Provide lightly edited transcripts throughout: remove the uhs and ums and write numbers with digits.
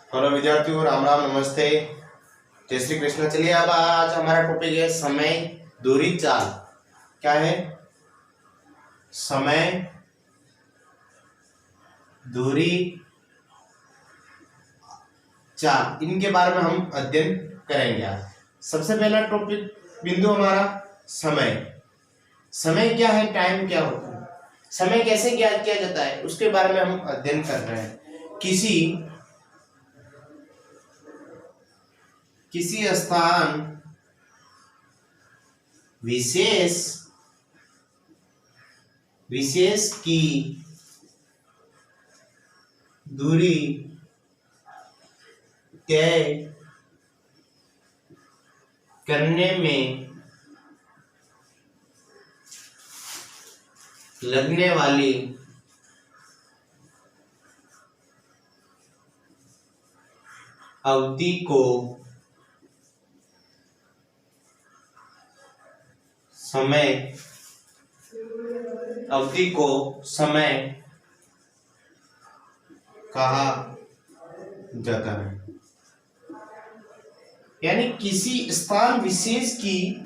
Hello विद्यार्थियों, राम राम, नमस्ते, जय श्री कृष्ण। चलिए अब आज हमारा टॉपिक है समय, दूरी, चाल। क्या है? समय, दूरी, चाल, इनके बारे में हम अध्ययन करेंगे आज। सबसे पहला टॉपिक बिंदु हमारा समय। समय क्या है? टाइम क्या होता है? समय कैसे ज्ञात किया जाता है, उसके बारे में हम अध्ययन कर रहे हैं। किसी स्थान विशेष की दूरी तय करने में लगने वाली अवधि को समय कहा जाता है। यानी किसी स्थान विशेष की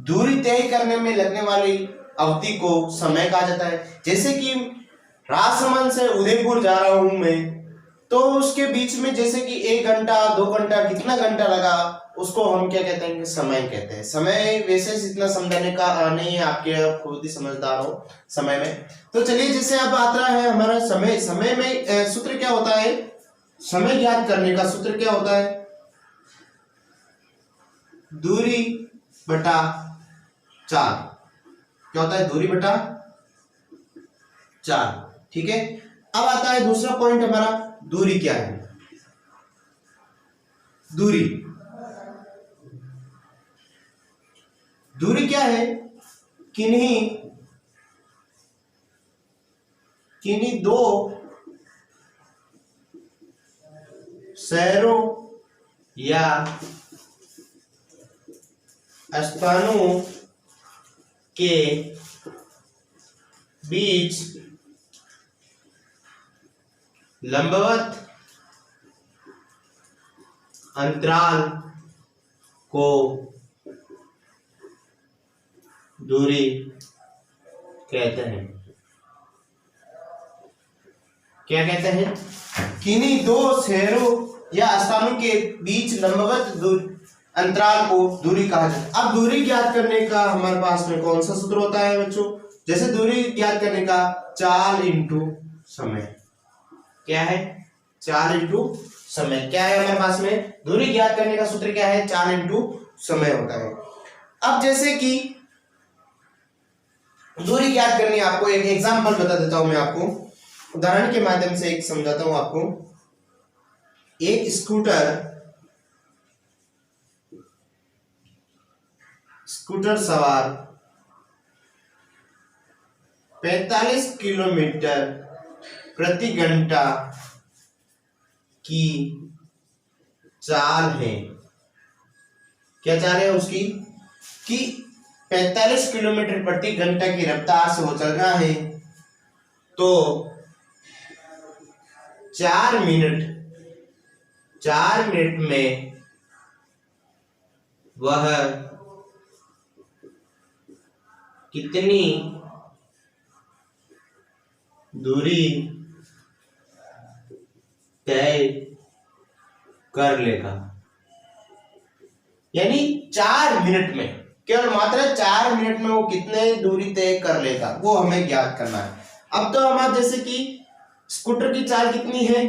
दूरी तय करने में लगने वाली अवधि को समय कहा जाता है। जैसे कि राजसमंद से उदयपुर जा रहा हूं मैं, तो उसके बीच में जैसे कि 1 घंटा 2 घंटा कितना घंटा लगा, उसको हम क्या कहते हैं? समय कहते हैं। समय वैसे इतना समझाने का नहीं है, आपके खुद ही समझदार हो समय में। तो चलिए, जैसे अब आता है हमारा समय। समय में सूत्र क्या होता है? समय ज्ञात करने का सूत्र क्या होता है? दूरी बटा चाल। क्या होता है? दूरी बटा चाल। ठीक है। अब आता है दूसरा पॉइंट हमारा, दूरी क्या है? दूरी क्या है? किन्हीं दो शहरों या स्थानों के बीच लंबवत अंतराल को दूरी कहते हैं। क्या कहते हैं? किन्हीं दो शहरों या स्थानों के बीच लंबवत अंतराल को दूरी कहा जाता है। अब दूरी ज्ञात करने का हमारे पास में कौन सा सूत्र होता है बच्चों? जैसे दूरी ज्ञात करने का चाल इंटू समय। क्या है? चाल इंटू समय। क्या है हमारे पास में? दूरी ज्ञात करने का सूत्र क्या है? चाल इंटू समय होता है। अब जैसे कि दूरी ज्ञात करनी है, आपको एक एग्जांपल बता देता हूं मैं, आपको उदाहरण के माध्यम से एक समझाता हूं आपको। एक स्कूटर सवार 45 किलोमीटर प्रति घंटा की चाल है। क्या चाल है उसकी? कि 45 किलोमीटर प्रति घंटा की रफ्तार से वो चल रहा है, तो 4 मिनट में वह कितनी दूरी तय कर लेगा? यानी 4 मिनट में, केवल मात्र 4 मिनट में वो कितने दूरी तय कर लेगा, वो हमें ज्ञात करना है। अब तो हमारे जैसे कि स्कूटर की चाल कितनी है?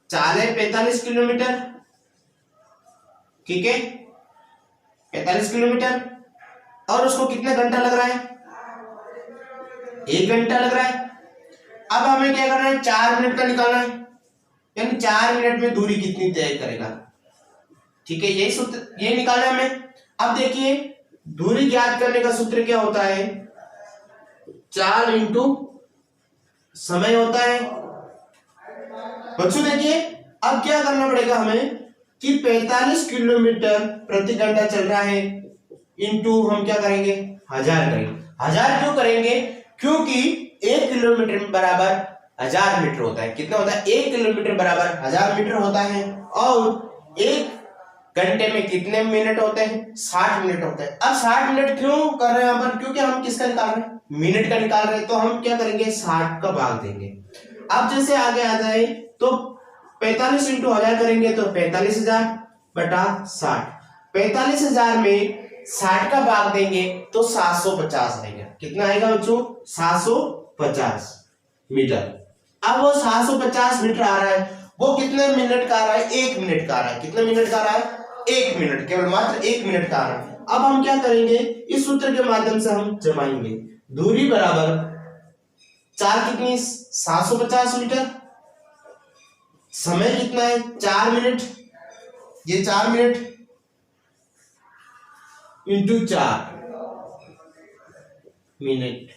चाल है 45 किलोमीटर। ठीक है, 45 किलोमीटर, और उसको कितना घंटा लग रहा है? 1 घंटा लग रहा है। अब हमें क्या करना है? 4 मिनट का निकालना है, यानी 4 मिनट में दूरी कितनी तय करेगा। ठीक है, यही सूत्र, ये निकालना है हमें। अब देखिए, दूरी ज्ञात करने का सूत्र क्या होता है? चाल इंटू समय होता है। बच्चों देखिए, अब क्या करना पड़ेगा हमें कि 45 किलोमीटर प्रति घंटा चल रहा है, इंटू हम क्या करेंगे? 1000 करेंगे। 1000 क्यों करेंगे? क्योंकि 1 किलोमीटर बराबर 1000 मीटर होता है। कितना होता है? 1 किलोमीटर बराबर 1000 मीटर होता है। और 1 घंटे में कितने मिनट होते हैं? 60 मिनट होते हैं। अब 60 मिनट क्यों कर रहे हैं यहाँ पर? क्योंकि हम किसका निकाल रहे हैं? मिनट का निकाल रहे हैं। तो हम क्या करेंगे? 60 का भाग देंगे। अब जैसे आगे आ जाए तो 45 इंटू 1000 करेंगे तो 45,000 बटा 60। 45,000 में 60 का भाग देंगे तो 750 आएगा। कितना आएगा बच्चों? 750 मीटर। अब वो 750 मीटर आ रहा है, वो कितने मिनट का आ रहा है? 1 मिनट का आ रहा है। कितने मिनट का आ रहा है? 1 मिनट, केवल मात्र 1 मिनट का आ रहा है। अब हम क्या करेंगे? इस सूत्र के माध्यम से हम जमाएंगे। दूरी बराबर 4 कितनी? 750 मीटर। समय कितना है? 4 मिनट। ये 4 मिनट इंटू 4 मिनट।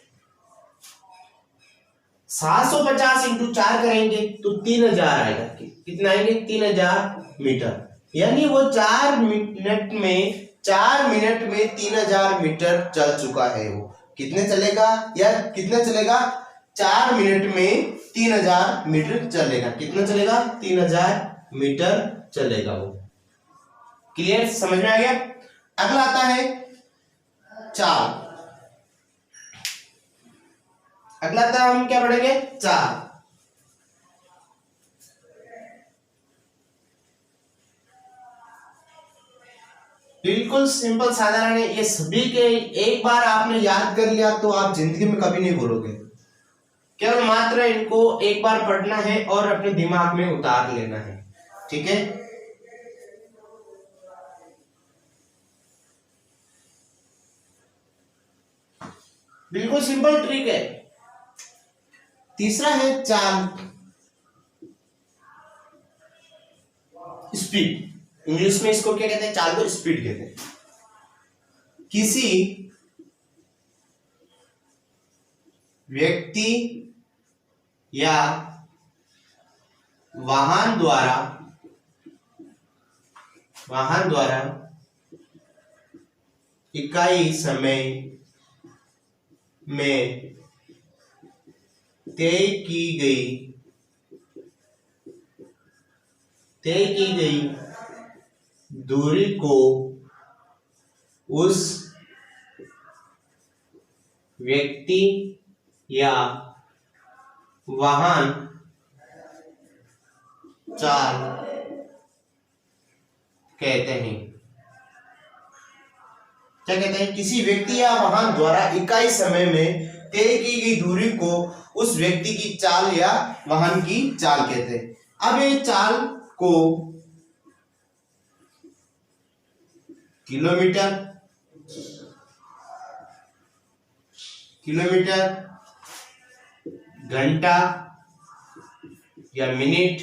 750 इंटू 4 करेंगे तो 3000 आएगा। कितना आएंगे? 3000 मीटर। यानी वो 4 मिनट में 3000 मीटर चल चुका है। वो कितने चलेगा या कितने चलेगा? 4 मिनट में 3000 मीटर चलेगा। कितना चलेगा? 3000 मीटर चलेगा वो। क्लियर? समझ में आ गया? अगला आता है चाल। अगला था हम क्या पढ़ेंगे? चाल। बिल्कुल सिंपल साधारण है। ये सभी के एक बार आपने याद कर लिया तो आप जिंदगी में कभी नहीं भूलोगे। केवल मात्र इनको एक बार पढ़ना है और अपने दिमाग में उतार लेना है। ठीक है? बिल्कुल सिंपल ट्रिक है। तीसरा है चाल, स्पीड। इंग्लिश में इसको क्या कहते हैं? चाल को स्पीड कहते हैं। किसी व्यक्ति या वाहन द्वारा इकाई समय में तय की गई दूरी को उस व्यक्ति या वाहन चाल कहते हैं। क्या कहते हैं? किसी व्यक्ति या वाहन द्वारा इकाई समय में तय की गई दूरी को उस व्यक्ति की चाल या वाहन की चाल कहते हैं। अब ये चाल को किलोमीटर, घंटा या मिनट,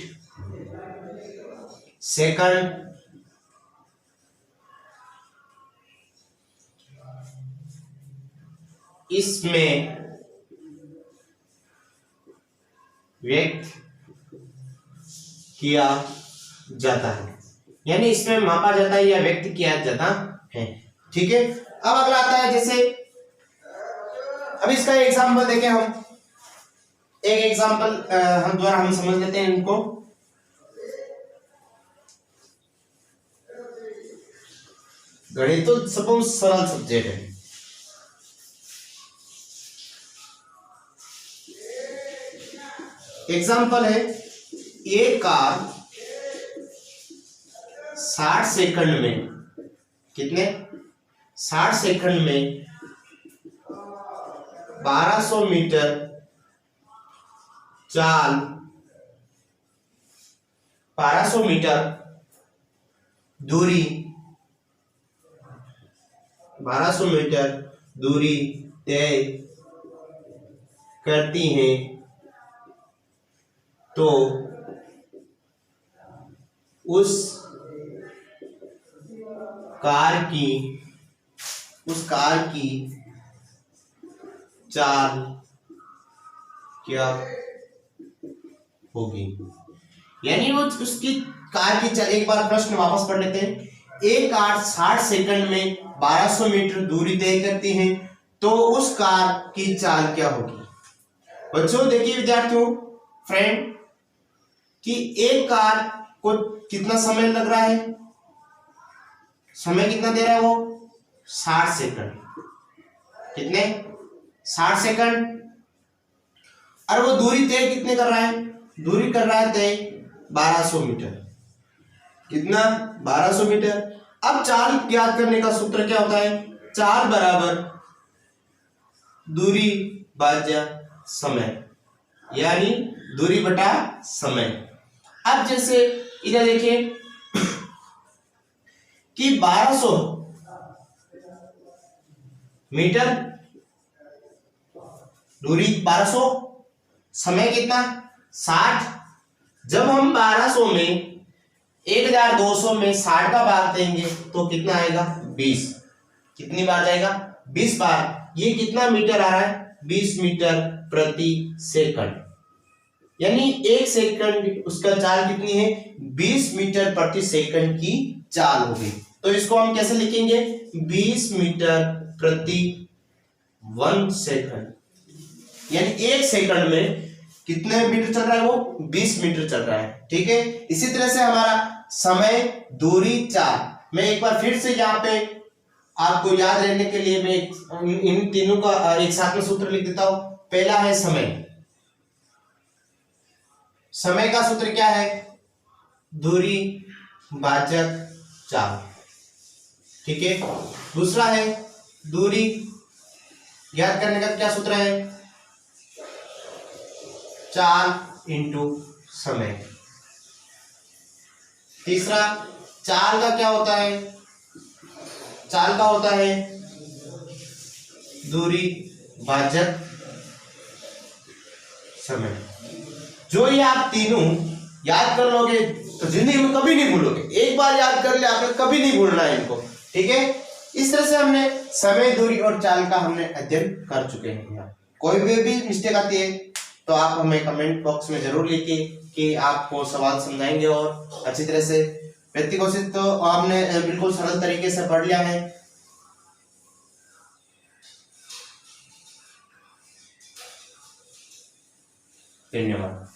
सेकंड, इसमें व्यक्त किया जाता है। यानी इसमें मापा जाता है या व्यक्त किया जाता है। ठीक है? अब अगला आता है जैसे, अब इसका एग्जांपल देखें हम। एक एग्जांपल हम द्वारा हम समझ लेते हैं इनको। गणित तो सबसे सरल सब्जेक्ट है। एग्जांपल है, एक कार 60 सेकंड में, कितने? 60 सेकंड में 1200 मीटर चाल, 1200 मीटर दूरी, 1200 मीटर दूरी तय करती हैं, तो उस कार की चाल क्या होगी? यानी वो उसकी कार की चाल, एक बार प्रश्न वापस पढ़ लेते हैं। एक कार 60 सेकंड में 1200 मीटर दूरी तय करती है, तो उस कार की चाल क्या होगी? बच्चों देखिए विद्यार्थियों, फ्रेंड कि एक कार को कितना समय लग रहा है, समय कितना दे रहा है वो 60 सेकंड, कितने 60 सेकंड, और वो दूरी तय कितने कर रहा है, दूरी कर रहा है तय 1200 मीटर, कितना 1200 मीटर। अब चाल ज्ञात करने का सूत्र क्या होता है, चाल बराबर दूरी भाज्य समय, यानी दूरी बटा समय। अब जैसे इधर देखिए कि 1200 मीटर दूरी 1200, समय कितना 60। जब हम 1200 में 1200 में 60 का भाग देंगे तो कितना आएगा 20, कितनी बार जाएगा 20 बार। ये कितना मीटर आ रहा है 20 मीटर प्रति सेकंड, यानी एक सेकंड उसका चाल कितनी है 20 मीटर प्रति सेकंड की चाल होगी। तो इसको हम कैसे लिखेंगे 20 मीटर प्रति 1 सेकंड, यानी एक सेकंड में कितने मीटर चल रहा है वो 20 मीटर चल रहा है। ठीक है, इसी तरह से हमारा समय, दूरी, चाल, मैं एक बार फिर से यहाँ पे आपको याद रहने के लिए मैं इन तीनों का एक साथ में सूत्र लिख देता हूं। पहला है समय, समय का सूत्र क्या है दूरी भाजक चाल, ठीक है। दूसरा है दूरी ज्ञात करने का क्या सूत्र है, चाल इंटू समय। तीसरा चाल का क्या होता है, चाल का होता है दूरी भाजक समय। जो ये आप तीनों याद कर लोगे तो जिंदगी में कभी नहीं भूलोगे, एक बार याद कर ले आपने कभी नहीं भूलना है इनको, ठीक है। इस तरह से हमने समय, दूरी और चाल का हमने अध्ययन कर चुके हैं। कोई भी मिस्टेक आती है तो आप हमें कमेंट बॉक्स में जरूर लिखिए कि आपको सवाल समझाएंगे और अच्छी तरह से व्यक्तिगत तो आपने बिल्कुल सरल तरीके से पढ़ लिया है। धन्यवाद।